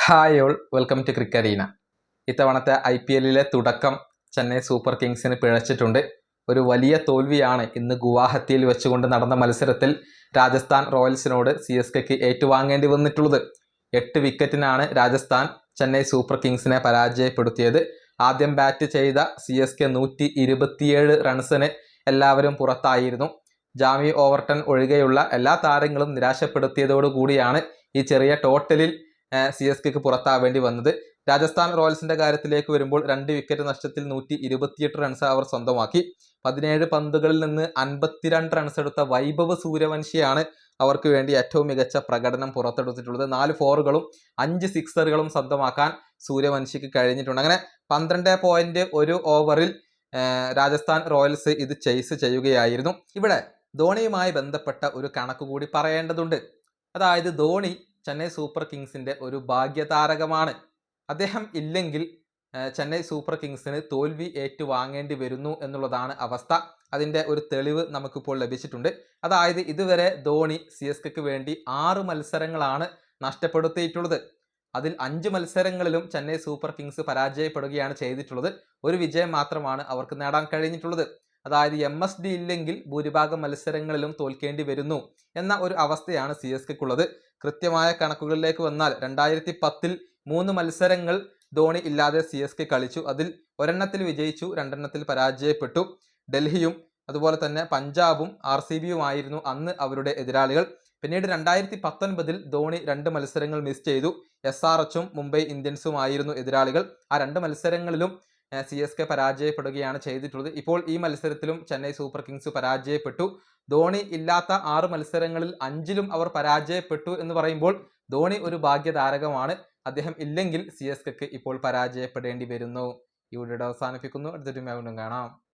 Hi all, welcome to ക്രിക്കറീന. ഇത്തവണത്തെ IPL തുടക്കം ചെന്നൈ സൂപ്പർ കിങ്സിന് പിഴച്ചിട്ടുണ്ട്. ഒരു വലിയ തോൽവിയാണ് ഇന്ന് ഗുവാഹത്തിയിൽ വെച്ചുകൊണ്ട് നടന്ന മത്സരത്തിൽ രാജസ്ഥാൻ റോയൽസിനോട് CSKക്ക് ഏറ്റുവാങ്ങേണ്ടി വന്നിട്ടുള്ളത്. 8 വിക്കറ്റിനാണ് രാജസ്ഥാൻ ചെന്നൈ സൂപ്പർ കിങ്സിനെ പരാജയപ്പെടുത്തിയത്. ആദ്യം ബാറ്റ് ചെയ്ത CSK 127 റൺസിന് എല്ലാവരും പുറത്തായിരുന്നു. ജാമി ഓവർട്ടൺ ഒഴികെയുള്ള എല്ലാ താരങ്ങളും നിരാശപ്പെടുത്തിയതോടുകൂടിയാണ് ഈ ചെറിയ ടോട്ടലിൽ CSKക്ക് പുറത്താവേണ്ടി വന്നത്. രാജസ്ഥാൻ റോയൽസിന്റെ കാര്യത്തിലേക്ക് വരുമ്പോൾ 2 വിക്കറ്റ് നഷ്ടത്തിൽ 128 റൺസ് അവർ സ്വന്തമാക്കി. 17 പന്തുകളിൽ നിന്ന് 52 റൺസ് എടുത്ത വൈഭവ് സൂര്യവംശിയാണ് അവർക്ക് വേണ്ടി ഏറ്റവും മികച്ച പ്രകടനം പുറത്തെടുത്തിട്ടുള്ളത്. 4 ഫോറുകളും 5 സിക്സറുകളും സ്വന്തമാക്കാൻ സൂര്യവംശിക്ക് കഴിഞ്ഞിട്ടുണ്ട്. അങ്ങനെ 12.1 ഓവറിൽ രാജസ്ഥാൻ റോയൽസ് ഇത് ചേസ് ചെയ്യുകയായിരുന്നു. ഇവിടെ ധോണിയുമായി ബന്ധപ്പെട്ട ഒരു കണക്ക് കൂടി പറയേണ്ടതുണ്ട്. അതായത് ധോണി ചെന്നൈ സൂപ്പർ കിങ്സിന്റെ ഒരു ഭാഗ്യതാരകമാണ്. അദ്ദേഹം ഇല്ലെങ്കിൽ ചെന്നൈ സൂപ്പർ കിങ്സിന് തോൽവി ഏറ്റുവാങ്ങേണ്ടി വരുന്നു എന്നുള്ളതാണ് അവസ്ഥ. അതിൻ്റെ ഒരു തെളിവ് നമുക്കിപ്പോൾ ലഭിച്ചിട്ടുണ്ട്. അതായത് ഇതുവരെ ധോണി CSKക്ക് വേണ്ടി 6 മത്സരങ്ങളാണ് നഷ്ടപ്പെടുത്തിയിട്ടുള്ളത്. അതിൽ 5 മത്സരങ്ങളിലും ചെന്നൈ സൂപ്പർ കിങ്സ് പരാജയപ്പെടുകയാണ് ചെയ്തിട്ടുള്ളത്. ഒരു വിജയം മാത്രമാണ് അവർക്ക് നേടാൻ കഴിഞ്ഞിട്ടുള്ളത്. അതായത് MSD ഇല്ലെങ്കിൽ ഭൂരിഭാഗം മത്സരങ്ങളിലും തോൽക്കേണ്ടി വരുന്നു എന്ന ഒരു അവസ്ഥയാണ് CSKക്കുള്ളത്. കൃത്യമായ കണക്കുകളിലേക്ക് വന്നാൽ 2010 3 മത്സരങ്ങൾ ധോണി ഇല്ലാതെ CSK കളിച്ചു. അതിൽ ഒരെണ്ണത്തിൽ വിജയിച്ചു, 2 എണ്ണത്തിൽ പരാജയപ്പെട്ടു. ഡൽഹിയും അതുപോലെ തന്നെ പഞ്ചാബും RCBയുമായിരുന്നു അന്ന് അവരുടെ എതിരാളികൾ. പിന്നീട് 2019 ധോണി 2 മത്സരങ്ങൾ മിസ് ചെയ്തു. SRHും മുംബൈ ഇന്ത്യൻസുമായിരുന്നു എതിരാളികൾ. ആ 2 മത്സരങ്ങളിലും CSK പരാജയപ്പെടുകയാണ് ചെയ്തിട്ടുള്ളത്. ഇപ്പോൾ ഈ മത്സരത്തിലും ചെന്നൈ സൂപ്പർ കിങ്സ് പരാജയപ്പെട്ടു. ധോണി ഇല്ലാത്ത 6 മത്സരങ്ങളിൽ 5ലും അവർ പരാജയപ്പെട്ടു എന്ന് പറയുമ്പോൾ ധോണി ഒരു ഭാഗ്യതാരകമാണ്. അദ്ദേഹം ഇല്ലെങ്കിൽ CSKക്ക് ഇപ്പോൾ പരാജയപ്പെടേണ്ടി വരുന്നു. ഈ വീഡിയോ അവസാനിപ്പിക്കുന്നു. അടുത്തൊരു വീണ്ടും കാണാം.